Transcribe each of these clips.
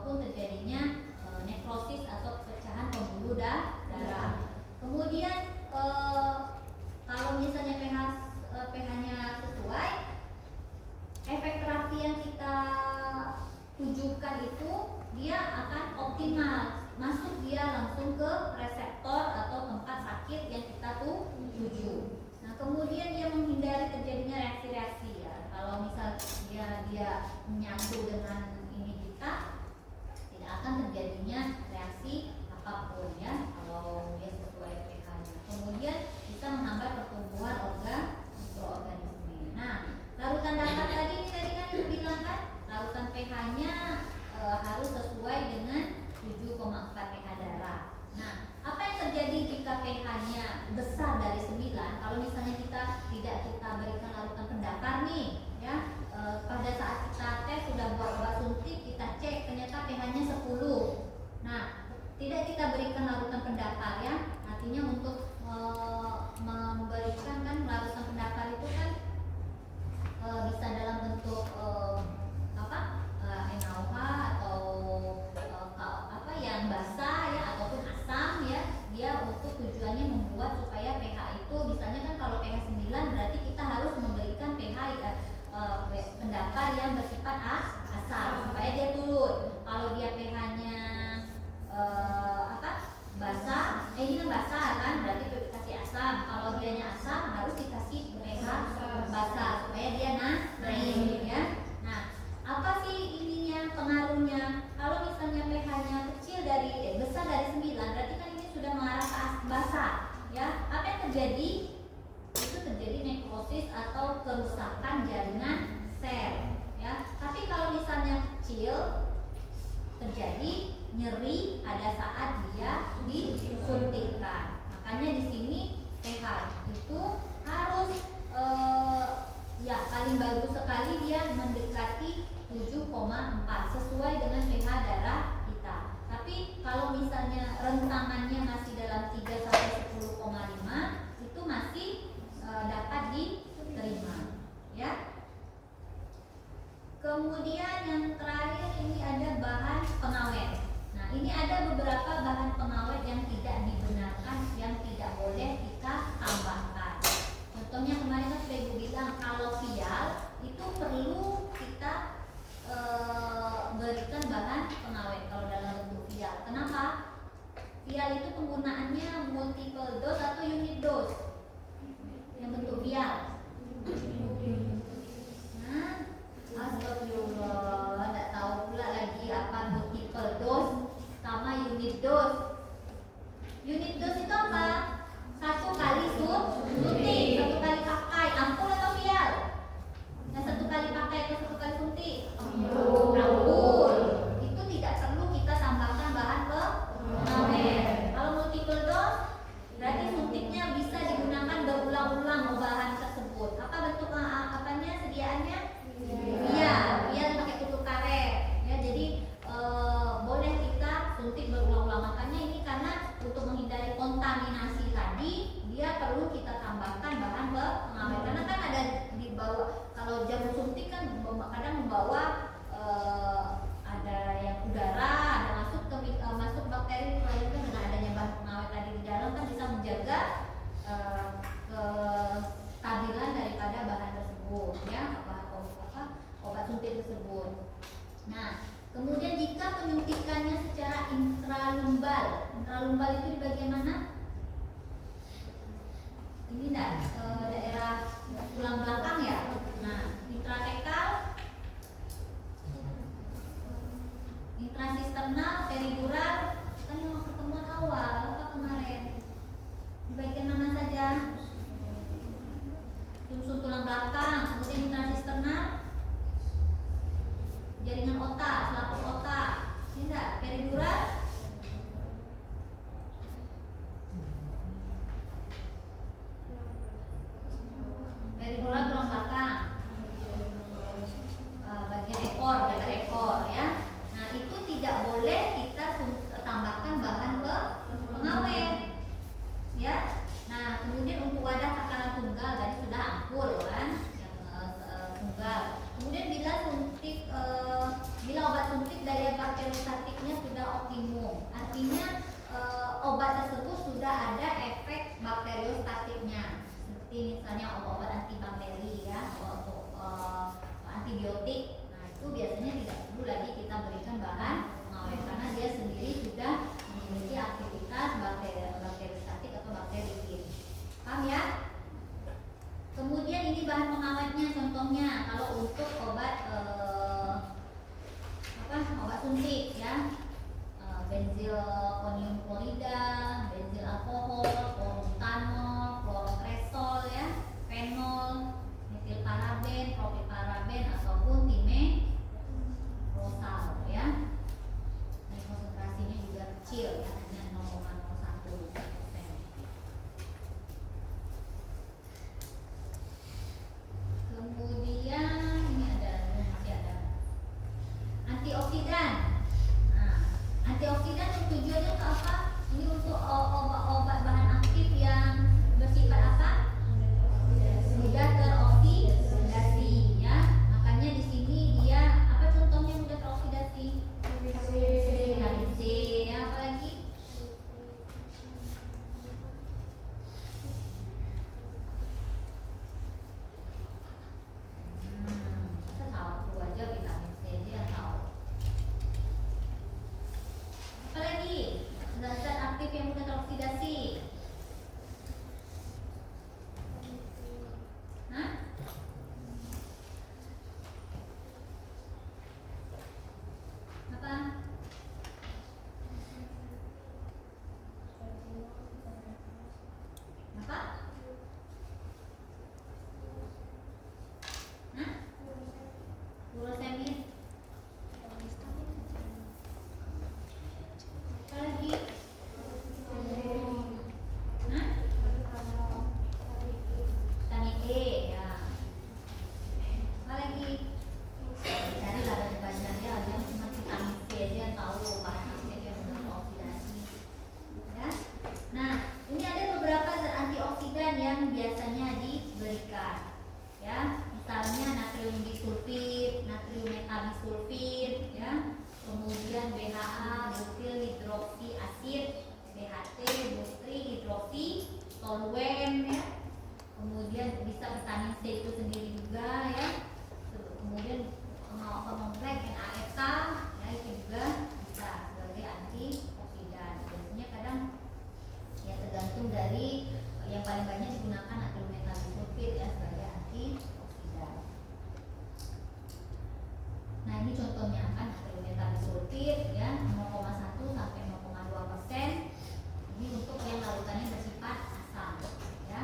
ataupun terjadinya nekrosis atau pecahan pembuluh darah. Kemudian kalau misalnya pH-nya sesuai, efek terapi yang kita tujukan itu dia akan optimal, masuk dia langsung ke reseptor atau tempat sakit yang kita tuju. Nah, kemudian dia menghindari terjadinya reaksi-reaksi ya. Kalau misal dia menyatu dengan ini kita, tidak akan terjadinya reaksi apapun ya kalau dia sesuai pH-nya. Kemudian bisa menghambat pertumbuhan mikroorganisme. Nah, larutan dasar tadi kan bilang kan larutan pH-nya harus sesuai dengan 7,4 pH darah. Nah, apa yang terjadi jika pH-nya besar dari 9? Kalau misalnya tidak kita berikan larutan pendakar nih, ya, pada saat kita tes sudah buat obat suntik, kita cek ternyata pH-nya 10. Nah, tidak kita berikan larutan pendakar ya. Artinya untuk memberikan kan larutan pendakar itu kan bisa dalam bentuk NaOH atau yang basah ya ataupun asam ya. Dia untuk tujuannya membuat supaya pH itu misalnya kan kalau pH 9 berarti kita harus memberikan pH pendakar yang bersifat asam supaya dia turun. Kalau dia pH-nya basah, ini kan basah kan berarti dikasih asam. Kalau dianya asam harus dikasih pH basah supaya dia naik ya. Nah, apa sih ininya pengaruhnya? Kalau misalnya pH-nya kecil besar dari 9 berarti kan ini sudah mengarah ke basah ya. Apa yang terjadi? Itu terjadi nekrosis atau kerusakan jaringan sel ya. Tapi kalau misalnya kecil terjadi nyeri pada saat dia disuntikkan. Makanya di sini pH itu harus paling bagus sekali dia mendekati 7,4 sesuai dengan pH darah kita. Tapi kalau misalnya rentangannya masih dalam 3 sampai 10,5 itu masih dapat diterima ya. Kemudian yang terakhir ini ada bahan pengawet. Nah, ini ada beberapa bahan pengawet yang tidak dibenarkan, yang tidak boleh kita tambahkan. Contohnya kemarin kan sudah Ibu bilang kalau vial itu perlu kita berikan bahan pengawet kalau dalam bentuk vial. Kenapa? Vial itu penggunaannya multiple dose atau unit dose. Yang bentuk vial. Nah, astagfirullah, tidak tahu pula lagi apa multiple dose sama unit dose. Unit dose itu apa? Satu kali suntik, satu kali pakai, ampul atau vial? Yang satu kali pakai atau satu kali suntik? Ampul. Itu tidak perlu kita tambahkan bahan pengawet. Kalau multiple dose, berarti suntiknya bisa digunakan berulang-ulang bahan tersebut. Apa bentuk sediaannya? Iya, biar pakai tutup karet. Ya, jadi boleh kita suntik berulang-ulang. Makanya ini karena untuk menghindari kontaminasi tadi, dia perlu kita tambahkan bahan pengawet. Karena kan ada di bawah, kalau jarum suntik kan kadang membawa ada yang udara, ada masuk bakteri, lalu kan dengan adanya bahan pengawet tadi di dalam kan bisa menjaga kestabilan daripada bahan tersebut ya, obat suntik tersebut. Nah, kemudian jika penyuntikannya secara intralumbal itu di bagian mana? Ini daerah tulang belakang ya. Nah, intratekal, intrasisternal, peridural, kan yang pertemuan awal apa kemarin? Di bagian mana saja? Sumsum tulang belakang, kemudian intrasisternal, jaringan otak, selaput otak. Ini enggak, peridural. Peridural tulang belakang. Bagian ekor ya. Nah, itu tidak boleh kita tambahkan bahan pengawet. Ya. Nah, kemudian untuk wadah takaran tunggal tadi sudah ampul kan, yang tunggal. Kemudian bila obat suntik daya pakai bakteriostatiknya sudah optimum. Artinya obat tersebut sudah ada efek bakteriostatiknya. Seperti misalnya obat-obat antibakteri ya, untuk antibiotik. Nah, itu biasanya tidak perlu lagi kita berikan bahan pengawet karena dia sendiri sudah memiliki aktivitas bakteriostatik atau bakterifid. Paham ya? Kemudian ini bahan pengawetnya, contohnya kalau untuk obat obat suntik ya, benzilkonium klorida, benzil alkohol, klorbutanol, klorokresol ya, fenol, metilparaben, propilparaben ataupun timerosal ya. Ini konsentrasinya juga kecil ya, hanya 0,01%. Kemudian ini masih ada antioksidan. Nah, antioksidan tujuannya untuk apa? Ini untuk obat-obat bahan aktif yang bersifat apa? Mudah teroksidasi ya. Makanya di sini dia apa contohnya mudah teroksidasi? Vitamin C ya, apa lagi? Kita tahu aja vitamin C dia tahu. Apalagi zat-zat aktif yang mudah teroksidasi. Hah? Apa? Apa? Hah? Furosemid. Apa lagi? Hah? Vitamin E ya. Apa lagi? Cari lah baca-baca dia yang cuma vitamin C dia tahu bahan aktif yang mudah teroksidasi. Ya. Nah, ini ada beberapa zat antioksidan yang biasanya diberikan. Ya, misalnya natrium disulfid, natrium metabisulfid, ya. Kemudian BHA, butyl hidroksi asid, BHT, butri hidroksi toluen ya. Kemudian bisa vitamin C itu sendiri juga ya. Kemudian kompleks NASH ya, itu juga bisa sebagai antioksidan. Biasanya kadang ya tergantung dari yang paling banyak digunakan natrium metabisulfid ya sebagai antioksidan. Nah, ini contohnya kan natrium metabisulfid ya 0,1 sampai 0,2%. Ini untuk yang larutannya bersifat asam ya.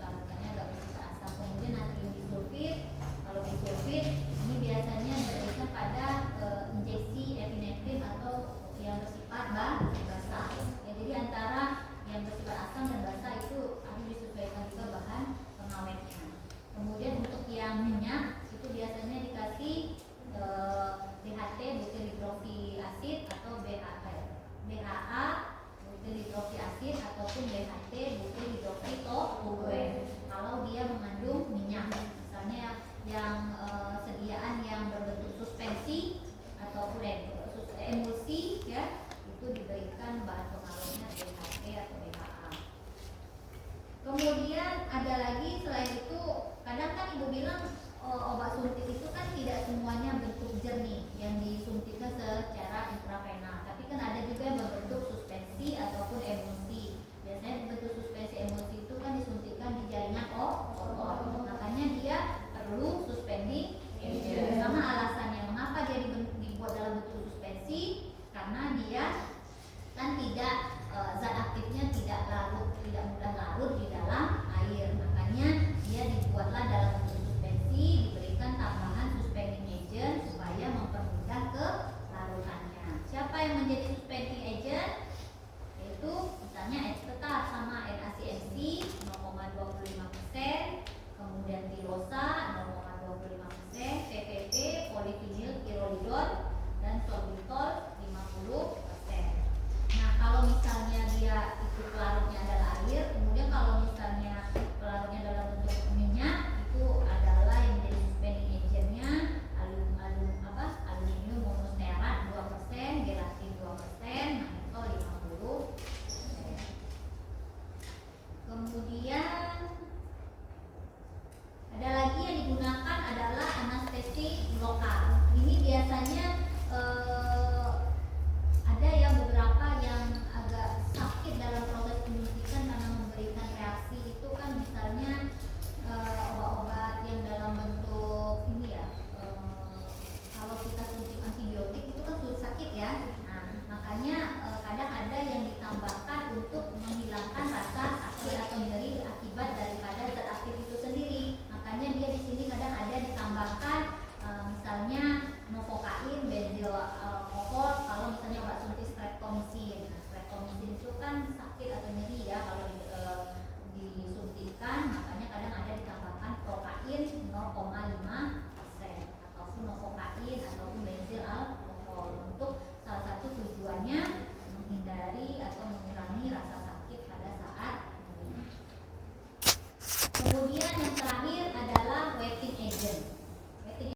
Larutannya agak bersifat asam. Kemudian natrium disulfid, kalau disulfid ini biasanya diberikan pada injeksi epinefrin atau yang bersifat basah. Ya, jadi antara yang bersifat asam dan basah itu harus disesuaikan juga bahan pengawetnya. Kemudian untuk yang minyak itu biasanya dikasih BHT, butyl hidroksi asid atau BHA, butyl hidroksi asid ataupun BHT, butyl hidroksi toluen. Kalau dia mengandung minyak, misalnya yang sediaan yang berbentuk suspensi ataupun emulsi ya, itu diberikan bahan pengawetnya BHT atau BHA. Kemudian ada lagi selain itu, kadang kan ibu bilang obat suntik itu kan tidak semuanya bentuk jernih yang disuntikkan secara intravena, tapi kan ada juga yang berbentuk suspensi ataupun emulsi. Biasanya bentuk suspensi emulsi itu kan disuntikkan di jaringan otot, makanya dia perlu suspending agent. Sama alasannya mengapa dia dibuat dalam bentuk suspensi, karena dia kan tidak zat aktifnya tidak mudah larut di dalam air, makanya dia dibuatlah dalam bentuk suspensi, diberikan tambahan suspending agent supaya mempermudah kelarutannya. Siapa yang menjadi suspending agent? Yaitu misalnya tetap sama NaCNC 0,25%, kemudian tirosa 0,25%, PPP, polivinil pirolidon, dan sorbitol 50%. Nah, kalau misalnya dia itu pelarutnya adalah air, kemudian kalau misalnya pelarutnya dalam bentuk minyak, itu adalah yang menjadi menghindari atau